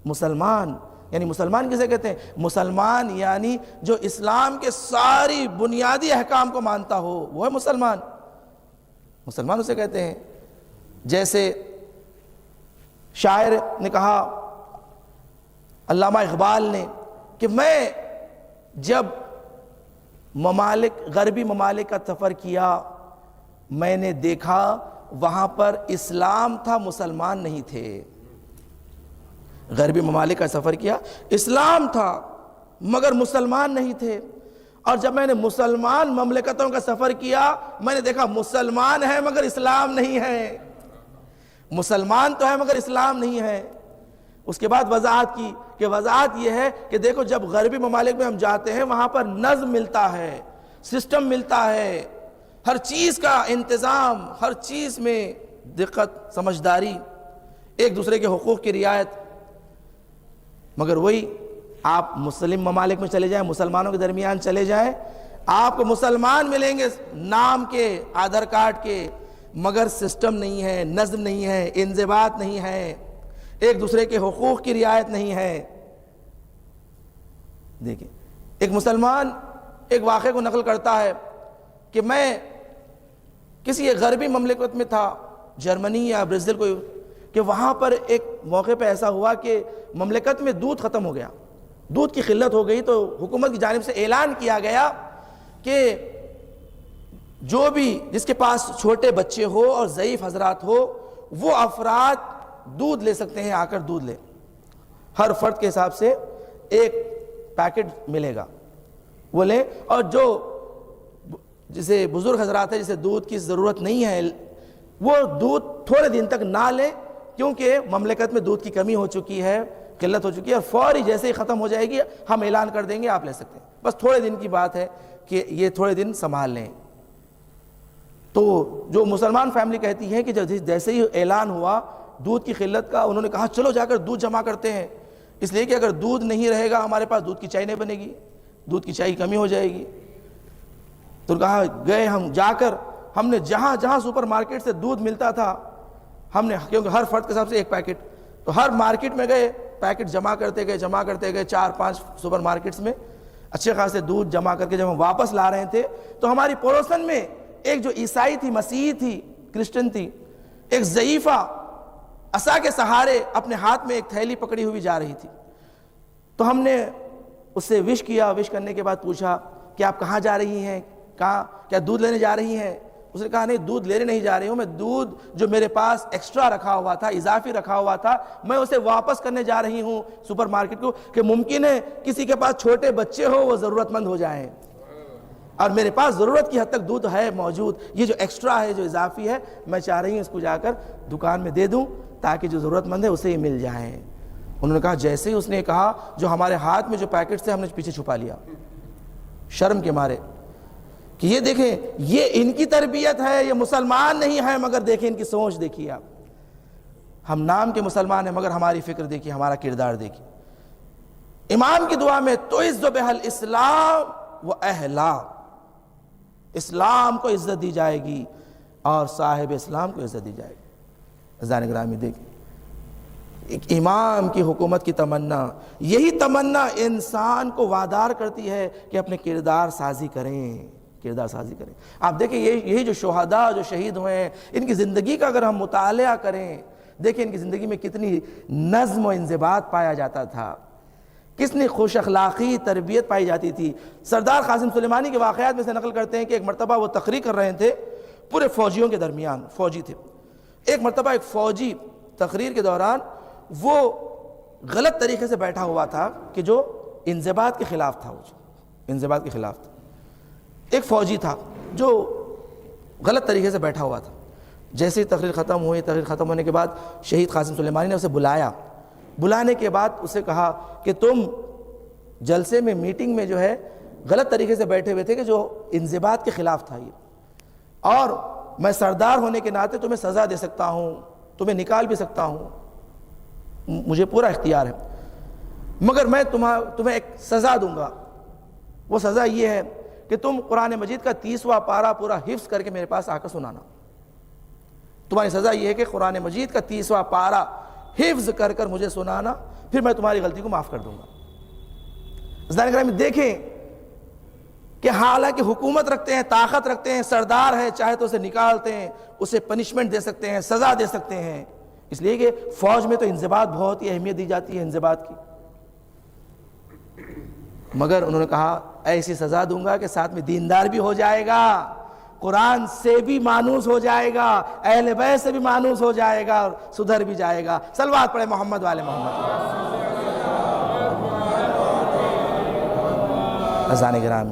مسلمان یعنی مسلمان کسے کہتے ہیں؟ مسلمان یعنی جو اسلام کے ساری بنیادی احکام کو مانتا ہو وہ ہے مسلمان، مسلمان اسے کہتے ہیں۔ جیسے شاعر نے کہا، علامہ اقبال نے، کہ میں جب غربی ممالک کا سفر کیا میں نے دیکھا وہاں پر اسلام تھا، مسلمان نہیں تھے۔ غربی ممالک کا سفر کیا، اسلام تھا مگر مسلمان نہیں تھے، اور جب میں نے مسلمان مملکتوں کا سفر کیا میں نے دیکھا مسلمان ہے مگر اسلام نہیں ہے، مسلمان تو ہے مگر اسلام نہیں ہے۔ اس کے بعد وضاحت کی کہ وضاحت یہ ہے کہ دیکھو جب غربی ممالک میں ہم جاتے ہیں وہاں پر نظم ملتا ہے، سسٹم ملتا ہے، ہر چیز کا انتظام، ہر چیز میں دقت، سمجھداری، ایک دوسرے کے حقوق کی رعایت۔ مگر وہی آپ مسلم ممالک میں چلے جائیں، مسلمانوں کے درمیان چلے جائیں، آپ کو مسلمان ملیں گے نام کے، آدھار کارڈ کے، مگر سسٹم نہیں ہے، نظم نہیں ہے، انضباط نہیں ہے، ایک دوسرے کے حقوق کی رعایت نہیں ہے۔ دیکھیں ایک مسلمان ایک واقعے کو نقل کرتا ہے کہ میں کسی ایک غربی مملکت میں تھا، جرمنی یا برازیل کوئی، کہ وہاں پر ایک موقع پہ ایسا ہوا کہ مملکت میں دودھ ختم ہو گیا، دودھ کی قلت ہو گئی، تو حکومت کی جانب سے اعلان کیا گیا کہ جو بھی جس کے پاس چھوٹے بچے ہو اور ضعیف حضرات ہو وہ افراد دودھ لے سکتے ہیں، آ کر دودھ لیں، ہر فرد کے حساب سے ایک پیکٹ ملے گا، وہ لیں، اور جو جسے بزرگ حضرات ہیں جسے دودھ کی ضرورت نہیں ہے وہ دودھ تھوڑے دن تک نہ لیں، کیونکہ مملکت میں دودھ کی کمی ہو چکی ہے، قلت ہو چکی ہے، اور فوری جیسے ہی ختم ہو جائے گی ہم اعلان کر دیں گے آپ لے سکتے ہیں، بس تھوڑے دن کی بات ہے کہ یہ تھوڑے دن سنبھال لیں۔ تو جو مسلمان فیملی کہتی ہے کہ جیسے ہی اعلان ہوا دودھ کی قلت کا، انہوں نے کہا چلو جا کر دودھ جمع کرتے ہیں، اس لیے کہ اگر دودھ نہیں رہے گا ہمارے پاس دودھ کی چائے نہیں بنے گی، دودھ کی چائے کی کمی ہو جائے گی۔ تو کہا گئے ہم، جا کر ہم نے جہاں جہاں سپر مارکیٹ سے دودھ ملتا تھا ہم نے، کیونکہ ہر فرد کے حساب سے ایک پیکٹ، تو ہر مارکیٹ میں گئے، پیکٹ جمع کرتے گئے 4-5 سپر مارکیٹس میں اچھے خاصے دودھ جمع کر کے جب ہم واپس لا رہے تھے تو ہماری پڑوسن میں ایک جو عیسائی تھی، مسیحی تھی، کرسچن تھی، ایک ضعیفہ عصا کے سہارے اپنے ہاتھ میں ایک تھیلی پکڑی ہوئی جا رہی تھی۔ تو ہم نے اس سے وش کیا، وش کرنے کے بعد پوچھا کہ آپ کہاں جا رہی ہیں، کہاں، کیا دودھ لینے جا رہی ہیں؟ اس نے کہا نہیں، دودھ لینے نہیں جا رہی ہوں، میں دودھ جو میرے پاس ایکسٹرا رکھا ہوا تھا، اضافی رکھا ہوا تھا، میں اسے واپس کرنے جا رہی ہوں سپر مارکیٹ کو، کہ ممکن ہے کسی کے پاس چھوٹے بچے ہو وہ ضرورت مند ہو جائیں، اور میرے پاس ضرورت کی حد تک دودھ ہے موجود، یہ جو ایکسٹرا ہے، جو اضافی ہے، میں چاہ رہی ہوں اس کو جا کر دکان میں دے دوں تاکہ جو ضرورت مند ہے اسے ہی مل جائیں۔ انہوں نے کہا جیسے ہی اس نے کہا جو ہمارے ہاتھ میں جو پیکٹ تھے ہم نے پیچھے چھپا لیا شرم کے مارے، کہ یہ دیکھیں یہ ان کی تربیت ہے، یہ مسلمان نہیں ہے، مگر دیکھیں ان کی سوچ دیکھیے آپ، ہم نام کے مسلمان ہیں مگر ہماری فکر دیکھیے، ہمارا کردار دیکھیے۔ امام کی دعا میں تُعِزُّ بِهَا الْإِسْلَامُ وَأَهْلَهُ، اسلام کو عزت دی جائے گی اور صاحب اسلام کو عزت دی جائے گی۔ عزیزان گرامی دیکھیں ایک امام کی حکومت کی تمنا، یہی تمنا انسان کو وادار کرتی ہے کہ اپنے کردار سازی کریں، کردار سازی کریں۔ آپ دیکھیں یہی جو شہداء جو شہید ہوئے ہیں ان کی زندگی کا اگر ہم مطالعہ کریں، دیکھیں ان کی زندگی میں کتنی نظم و انضباط پایا جاتا تھا، کتنی خوش اخلاقی تربیت پائی جاتی تھی۔ سردار قاسم سلیمانی کے واقعات میں سے نقل کرتے ہیں کہ ایک مرتبہ وہ تقریر کر رہے تھے پورے فوجیوں کے درمیان، فوجی تھے، ایک مرتبہ ایک فوجی تقریر کے دوران وہ غلط طریقے سے بیٹھا ہوا تھا کہ جو انضباط کے خلاف تھا، انضباط کے خلاف تھا۔ ایک فوجی تھا جو غلط طریقے سے بیٹھا ہوا تھا۔ جیسے ہی تقریر ختم ہوئی، تقریر ختم ہونے کے بعد شہید قاسم سلیمانی نے اسے بلایا، بلانے کے بعد اسے کہا کہ تم جلسے میں، میٹنگ میں جو ہے غلط طریقے سے بیٹھے ہوئے تھے کہ جو انضباط کے خلاف تھا یہ، اور میں سردار ہونے کے ناطے تمہیں سزا دے سکتا ہوں، تمہیں نکال بھی سکتا ہوں، مجھے پورا اختیار ہے، مگر میں تمہیں ایک سزا دوں گا۔ وہ سزا یہ ہے کہ تم قرآن مجید کا 30واں پارہ پورا حفظ کر کے میرے پاس آ کر سنانا۔ تمہاری سزا یہ ہے کہ قرآن مجید کا 30واں پارہ حفظ کر کر مجھے سنانا، پھر میں تمہاری غلطی کو معاف کر دوں گا۔ عزیزان گرامی دیکھیں کہ حالانکہ حکومت رکھتے ہیں، طاقت رکھتے ہیں، سردار ہے، چاہے تو اسے نکالتے ہیں، اسے پنشمنٹ دے سکتے ہیں، سزا دے سکتے ہیں، اس لیے کہ فوج میں تو انضباط بہت ہی اہمیت دی جاتی ہے انضباط کی، مگر انہوں نے کہا ایسی سزا دوں گا کہ ساتھ میں دیندار بھی ہو جائے گا، قرآن سے بھی مانوس ہو جائے گا، اہل بیت سے بھی مانوس ہو جائے گا اور سدھر بھی جائے گا۔ صلوات پڑھے محمد والے محمد۔ عزیزان گرامی